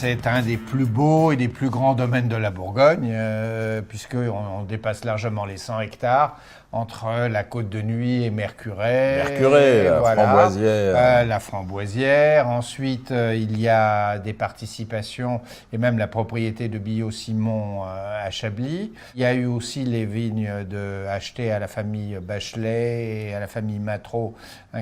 c'est un des plus beaux et des plus grands domaines de la Bourgogne, puisqu'on dépasse largement les 100 hectares entre la Côte de Nuits et Mercurey. Framboisière. La Framboisière. Ensuite, il y a des participations et même la propriété de Billot-Simon à Chablis. Il y a eu aussi les vignes achetées à la famille Bachelet et à la famille Mattereau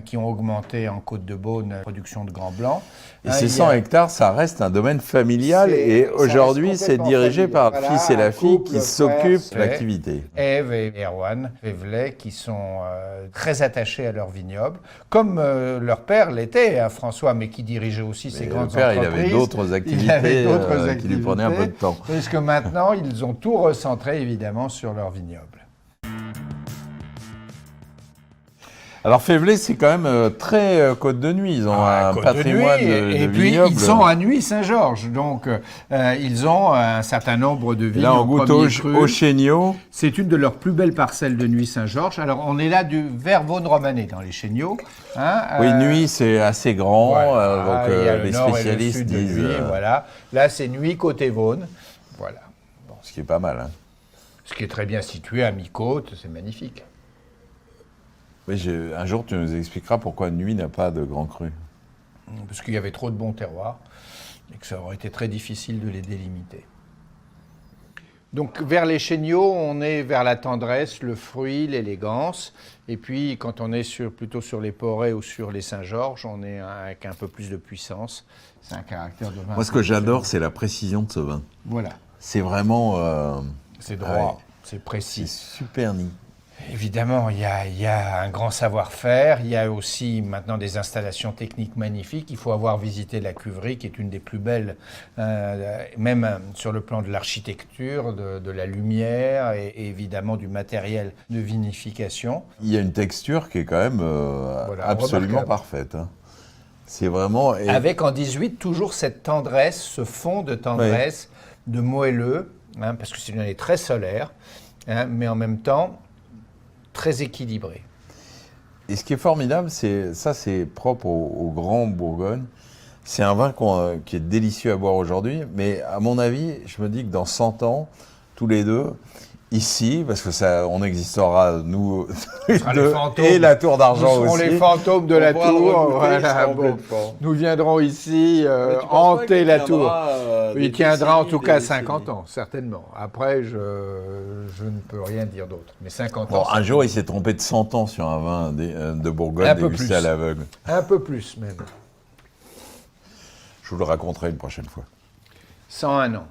qui ont augmenté en Côte-de-Beaune la production de Grand Blanc. Et ces 100 hectares, ça reste un domaine familial et aujourd'hui, c'est dirigé par le fils et la fille qui s'occupent de l'activité. Ève et Erwan Vévelet qui sont très attachés à leur vignoble, comme leur père l'était, François, mais qui dirigeait aussi ces grandes entreprises. Il avait d'autres activités qui lui prenaient un peu de temps. Parce que maintenant, ils ont tout recentré, évidemment, sur leur vignoble. Alors Févelet, c'est quand même très Côte de Nuits. Ils ont un patrimoine de et puis vignobles. Ils sont à Nuits-Saint-Georges, donc ils ont un certain nombre de vignes. Là, on goûte au Chéniaux. C'est une de leurs plus belles parcelles de Nuits-Saint-Georges. Alors, on est là vers Vaune-Romanée, dans les Chéniaux. Oui, Nuits, c'est assez grand, voilà, donc les spécialistes disent... voilà. Là, c'est Nuits côté Vaune. Voilà. Bon, ce qui est pas mal. Hein. Ce qui est très bien situé à mi-côte, c'est magnifique. Oui, un jour, tu nous expliqueras pourquoi Nuits n'a pas de grand cru. Parce qu'il y avait trop de bons terroirs et que ça aurait été très difficile de les délimiter. Donc vers les Chéniaux, on est vers la tendresse, le fruit, l'élégance. Et puis quand on est plutôt sur les Porets ou sur les Saint-Georges, on est avec un peu plus de puissance. C'est un caractère de vin. Moi, ce que j'adore, c'est la précision de ce vin. Voilà. C'est vraiment... c'est droit, c'est précis. C'est super nid. Évidemment, il y a un grand savoir-faire, il y a aussi maintenant des installations techniques magnifiques. Il faut avoir visité la cuverie, qui est une des plus belles, même sur le plan de l'architecture, de la lumière et évidemment du matériel de vinification. Il y a une texture qui est quand même absolument parfaite. Hein. C'est vraiment... Avec en 18 toujours cette tendresse, ce fond de tendresse, de moelleux, parce que c'est une année très solaire, mais en même temps... très équilibré. Et ce qui est formidable, c'est propre au Grand Bourgogne. C'est un vin qui est délicieux à boire aujourd'hui, mais à mon avis, je me dis que dans 100 ans, tous les deux, ici, parce que on existera, nous deux, et la Tour d'Argent aussi. Nous serons les fantômes de la Tour. Voilà, nous viendrons ici hanter la Tour. Il tiendra en tout cas 50 ans, certainement. Après, je ne peux rien dire d'autre. Mais 50 ans. Un jour, il s'est trompé de 100 ans sur un vin de Bourgogne dégusté à l'aveugle. Un peu plus, même. Je vous le raconterai une prochaine fois. 101 ans.